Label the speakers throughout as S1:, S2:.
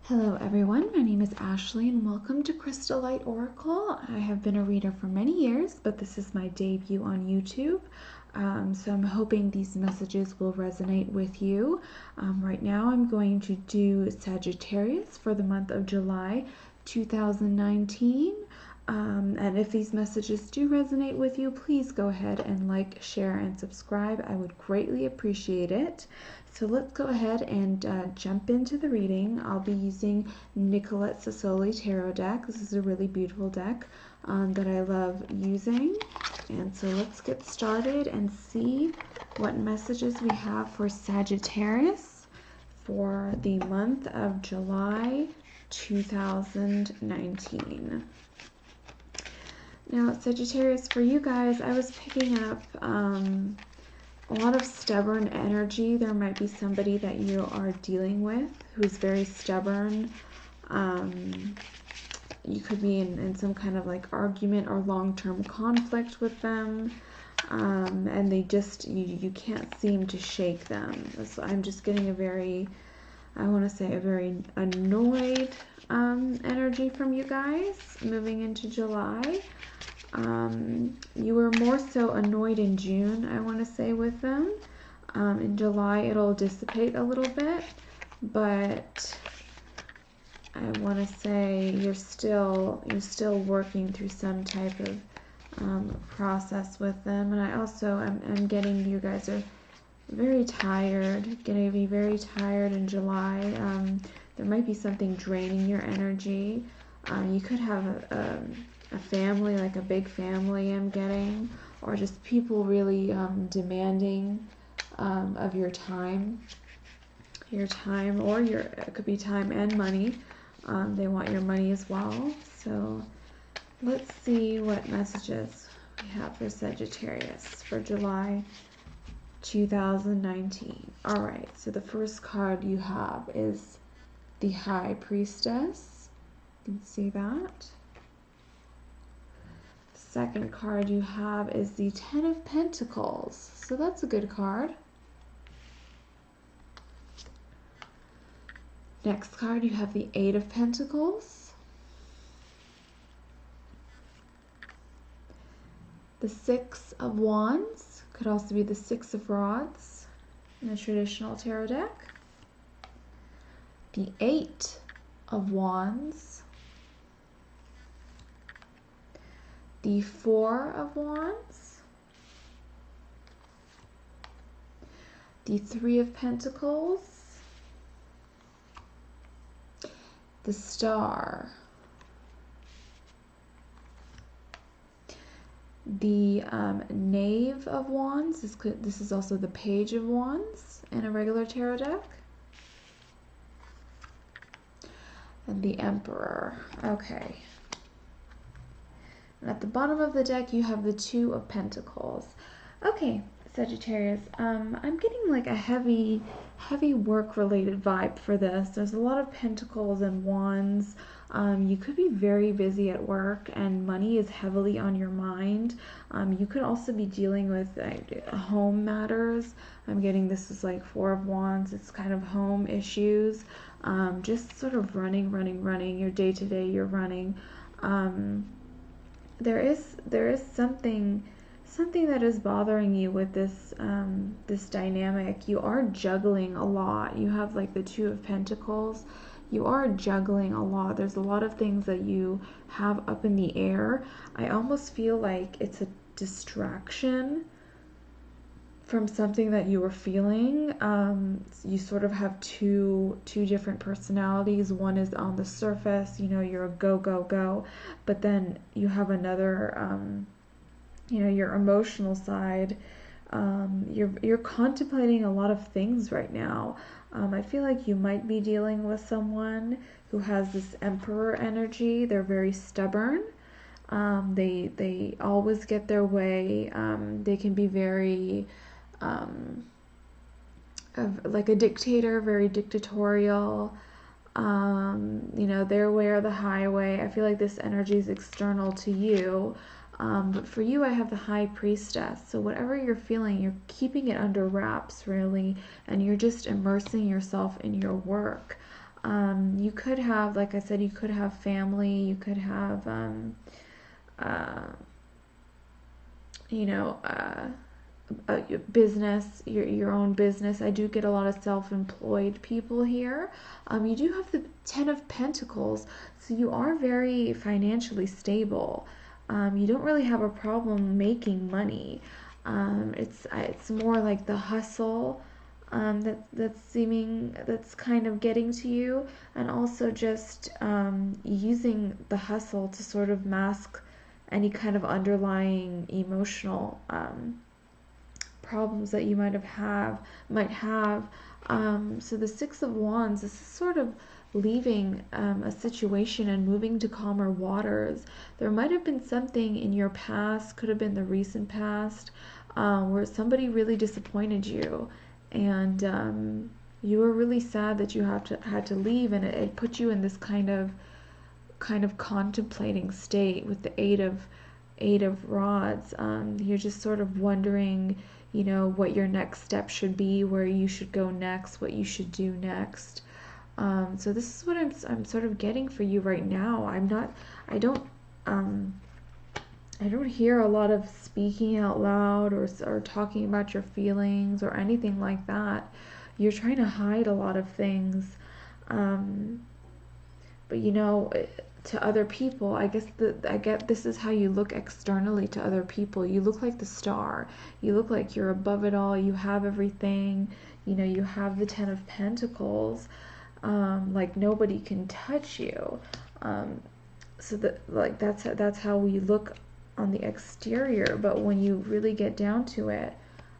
S1: Hello everyone, my name is Ashley and welcome to Crystal Light Oracle. I have been a reader for many years, but this is my debut on YouTube. So I'm hoping these messages will resonate with you. Right now I'm going to do Sagittarius for the month of July 2019. And if these messages do resonate with you, please go ahead and like, share, and subscribe. I would greatly appreciate it. So let's go ahead and jump into the reading. I'll be using Nicolette Sassoli Tarot deck. This is a really beautiful deck that I love using. And so let's get started and see what messages we have for Sagittarius for the month of July 2019. Now, Sagittarius, for you guys, I was picking up a lot of stubborn energy. There might be somebody that you are dealing with who's very stubborn. You could be in some kind of like argument or long-term conflict with them. And they just, you can't seem to shake them. So I'm just getting a very, I want to say a very annoyed energy from you guys moving into July. You were more so annoyed in June, I want to say, with them. In July it'll dissipate a little bit, but I want to say you're still working through some type of process with them. And I also I'm getting you guys are very tired, going to be very tired in July. There might be something draining your energy. You could have a family, like a big family I'm getting, or just people really demanding of your time, or it could be time and money. They want your money as well. So let's see what messages we have for Sagittarius for July 2019. All right, so the first card you have is the High Priestess. You can see that. Second card you have is the Ten of Pentacles. So that's a good card. Next card you have the Eight of Pentacles. The Six of Wands. Could also be the Six of Rods in a traditional tarot deck. The Eight of Wands. The Four of Wands, the Three of Pentacles, the Star, the Knave of Wands. This is also the Page of Wands in a regular tarot deck, and the Emperor. Okay. And at the bottom of the deck, you have the Two of Pentacles. Okay, Sagittarius, I'm getting like a heavy work-related vibe for this. There's a lot of pentacles and wands. You could be very busy at work and money is heavily on your mind. You could also be dealing with home matters. I'm getting this is like Four of Wands. It's kind of home issues. Just sort of running. Your day-to-day, you're running. There is something that is bothering you with this this dynamic. You are juggling a lot. You have like the Two of Pentacles. You are juggling a lot. There's a lot of things that you have up in the air. I almost feel like it's a distraction from something that you were feeling. You sort of have two different personalities. One is on the surface, you're a go, but then you have another, your emotional side. You're contemplating a lot of things right now. I feel like you might be dealing with someone who has this Emperor energy. They're very stubborn. They always get their way. They can be very like a dictator, very dictatorial. Their way or the highway. I feel like this energy is external to you. But for you, I have the High Priestess. So whatever you're feeling, you're keeping it under wraps, really, and you're just immersing yourself in your work. You could have, like I said, you could have family, you could have, uh, you know, business, your own business. I do get a lot of self-employed people here. You do have the Ten of Pentacles, so you are very financially stable. You don't really have a problem making money. It's more like the hustle that's kind of getting to you, and also just using the hustle to sort of mask any kind of underlying emotional problems that you might have. So the Six of Wands, this is sort of leaving a situation and moving to calmer waters. There might have been something in your past, could have been the recent past, where somebody really disappointed you, and you were really sad that you had to leave, and it put you in this kind of contemplating state with the Eight of Rods. You're just sort of wondering, what your next step should be, where you should go next, what you should do next. So this is what I'm sort of getting for you right now. I don't hear a lot of speaking out loud or talking about your feelings or anything like that. You're trying to hide a lot of things. But to other people, I get this is how you look externally to other people. You look like the star. You look like you're above it all. You have everything. You have the Ten of Pentacles. Like nobody can touch you. So that's how we look on the exterior. But when you really get down to it,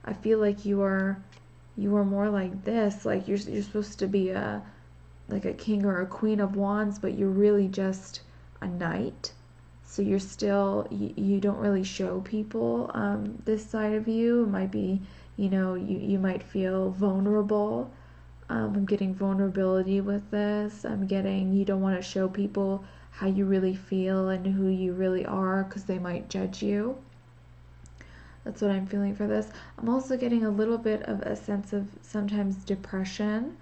S1: I feel like you are more like this. Like you're supposed to be like a king or a queen of wands, but you're really just a knight. So you're still, you don't really show people this side of you. It might be, you might feel vulnerable. I'm getting vulnerability with this. I'm getting, you don't want to show people how you really feel and who you really are because they might judge you. That's what I'm feeling for this. I'm also getting a little bit of a sense of sometimes depression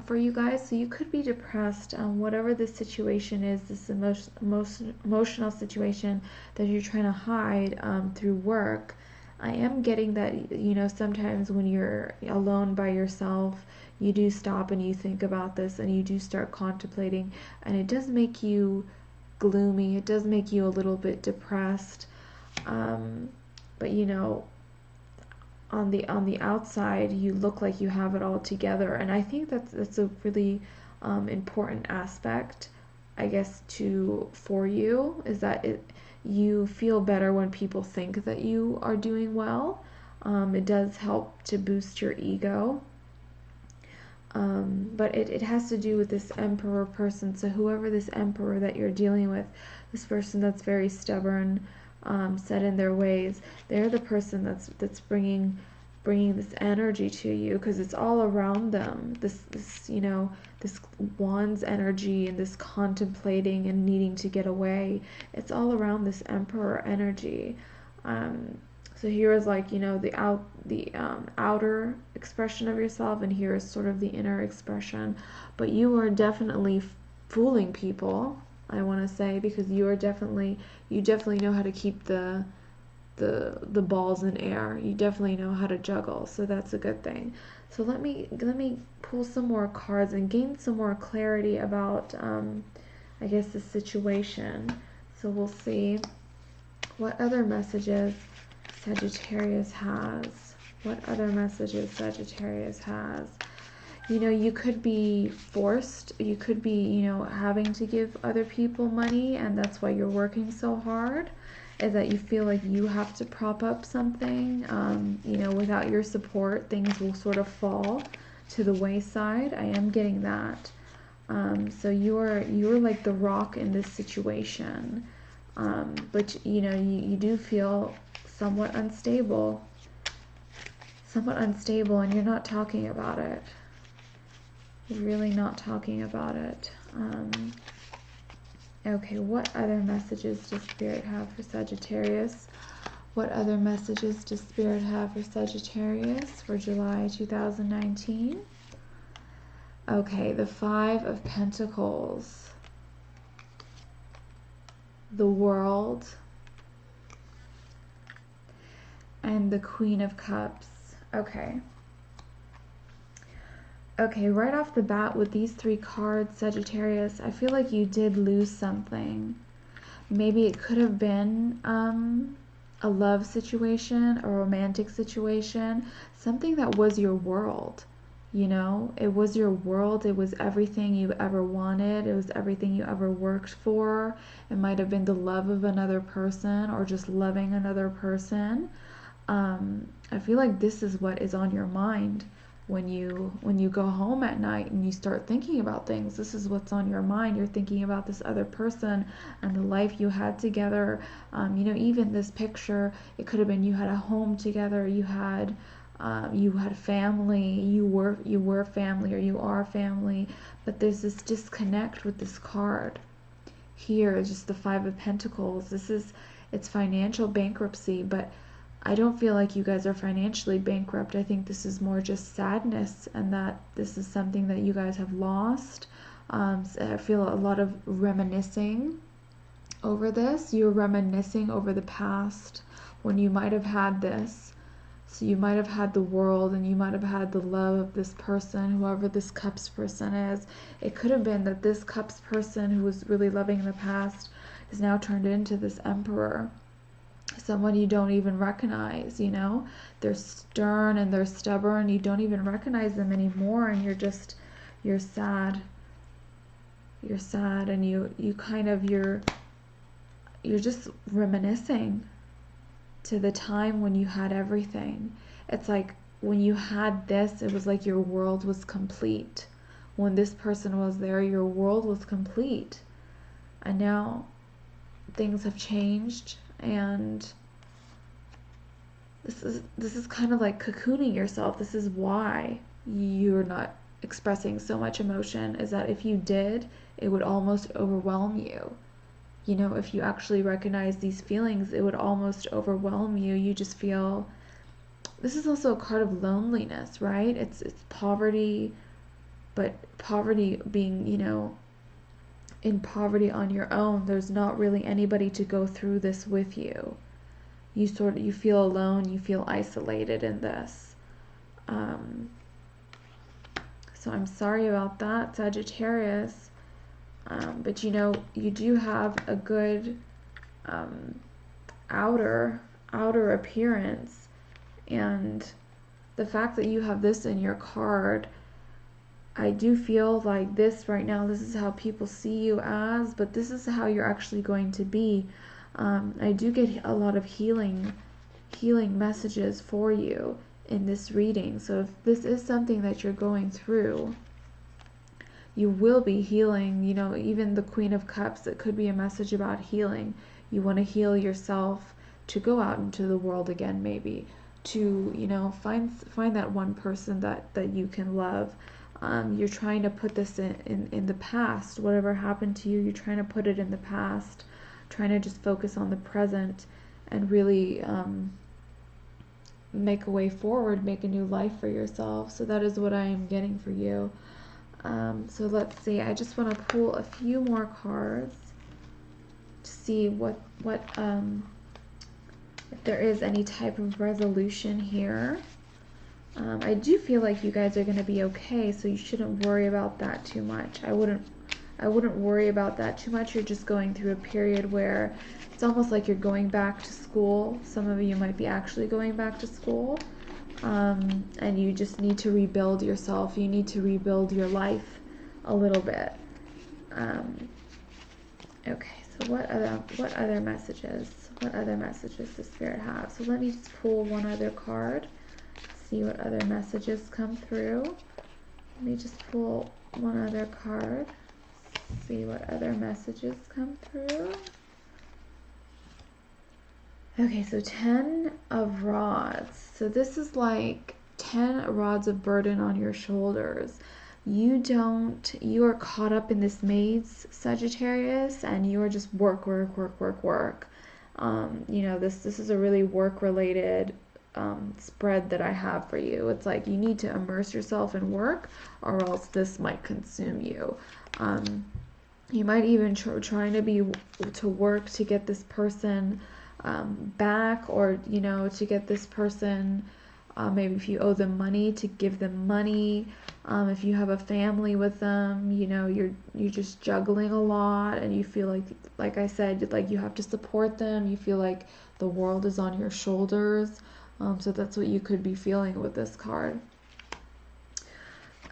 S1: for you guys. So you could be depressed, whatever this situation is, this emotional situation that you're trying to hide through work. I am getting that, sometimes when you're alone by yourself, you do stop and you think about this and you do start contemplating, and it does make you gloomy. It does make you a little bit depressed. But on the outside, you look like you have it all together, and I think that's a really important aspect, I guess, for you, is that you feel better when people think that you are doing well. It does help to boost your ego. But it has to do with this Emperor person. So whoever this Emperor that you're dealing with, this person that's very stubborn, set in their ways, they're the person that's bringing this energy to you, because it's all around them. This Wands energy and this contemplating and needing to get away. It's all around this Emperor energy. So here is like, the outer expression of yourself, and here is sort of the inner expression. But you are definitely fooling people, I want to say, because you definitely know how to keep the balls in air. You definitely know how to juggle, so that's a good thing. So let me pull some more cards and gain some more clarity about I guess the situation. So we'll see what other messages Sagittarius has. What other messages Sagittarius has? You could be forced. You could be, having to give other people money, and that's why you're working so hard, is that you feel like you have to prop up something. Without your support, things will sort of fall to the wayside. I am getting that. So you're like the rock in this situation. But you do feel somewhat unstable, and you're not talking about it. You're really not talking about it. Okay, what other messages does Spirit have for Sagittarius? What other messages does Spirit have for Sagittarius for July 2019? Okay, the Five of Pentacles, the World, and the Queen of Cups. Okay. Okay, right off the bat with these three cards, Sagittarius, I feel like you did lose something. Maybe it could have been a love situation, a romantic situation, something that was your world. You know, it was your world. It was everything you ever wanted. It was everything you ever worked for. It might have been the love of another person or just loving another person. I feel like this is what is on your mind when you go home at night and you start thinking about things. This is what's on your mind. You're thinking about this other person and the life you had together. You know, even this picture, it could have been you had a home together, you had family, you were family, or you are family, but there's this disconnect with this card. Here is just the Five of Pentacles. It's financial bankruptcy, but I don't feel like you guys are financially bankrupt. I think this is more just sadness, and that this is something that you guys have lost. I feel a lot of reminiscing over this. You're reminiscing over the past when you might have had this. So you might have had the world, and you might have had the love of this person, whoever this Cups person is. It could have been that this Cups person who was really loving in the past is now turned into this Emperor. Someone you don't even recognize, you know? They're stern and they're stubborn. You don't even recognize them anymore, and you're sad. You're sad, and you're just reminiscing to the time when you had everything. It's like when you had this, it was like your world was complete. When this person was there, your world was complete. And now things have changed, and this is kind of like cocooning yourself. This is why you're not expressing so much emotion, is that if you did, it would almost overwhelm you. You know, if you actually recognize these feelings, it would almost overwhelm you. You just feel, this is also a card of loneliness, right? It's poverty, but poverty being, you know, in poverty on your own. There's not really anybody to go through this with you. You feel alone, you feel isolated in this. So I'm sorry about that, Sagittarius. But you know, you do have a good outer appearance, and the fact that you have this in your card, I do feel like this right now, this is how people see you as, but this is how you're actually going to be. I do get a lot of healing messages for you in this reading. So if this is something that you're going through, you will be healing. You know, even the Queen of Cups, it could be a message about healing. You want to heal yourself to go out into the world again, maybe to, you know, find that one person that you can love. You're trying to put this in the past. Whatever happened to you, you're trying to put it in the past, trying to just focus on the present and really make a way forward, make a new life for yourself. So that is what I am getting for you. So let's see, I just want to pull a few more cards to see what if there is any type of resolution here. I do feel like you guys are going to be okay, so you shouldn't worry about that too much. I wouldn't worry about that too much. You're just going through a period where it's almost like you're going back to school. Some of you might be actually going back to school. And you just need to rebuild yourself. You need to rebuild your life a little bit. Okay, so what other messages? What other messages does Spirit have? So let me just pull one other card. See what other messages come through. Let me just pull one other card. See what other messages come through. Okay, so 10 of rods. So this is like 10 rods of burden on your shoulders. You are caught up in this maze, Sagittarius, and you are just work. You know, this is a really work-related spread that I have for you. It's like you need to immerse yourself in work, or else this might consume you. You might even trying to work to get this person back, or to get this person. Maybe if you owe them money, to give them money. If you have a family with them, you're just juggling a lot, and you feel like I said, like you have to support them. You feel like the world is on your shoulders. So that's what you could be feeling with this card.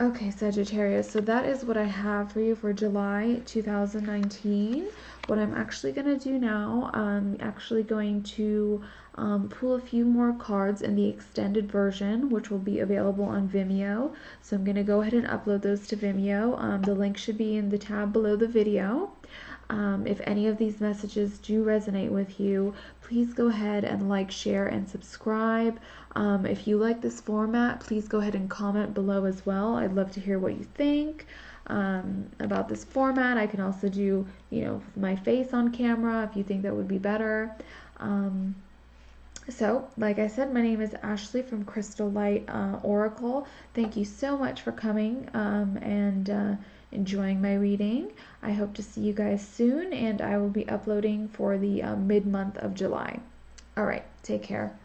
S1: Okay, Sagittarius, so that is what I have for you for July 2019. What I'm actually going to do now, I'm actually going to pull a few more cards in the extended version, which will be available on Vimeo. So I'm going to go ahead and upload those to Vimeo. The link should be in the tab below the video. If any of these messages do resonate with you, please go ahead and like, share, and subscribe. If you like this format, please go ahead and comment below as well. I'd love to hear what you think about this format. I can also do, my face on camera if you think that would be better. So, like I said, my name is Ashley from Crystal Light Oracle. Thank you so much for coming and enjoying my reading. I hope to see you guys soon, and I will be uploading for the mid-month of July. All right, take care.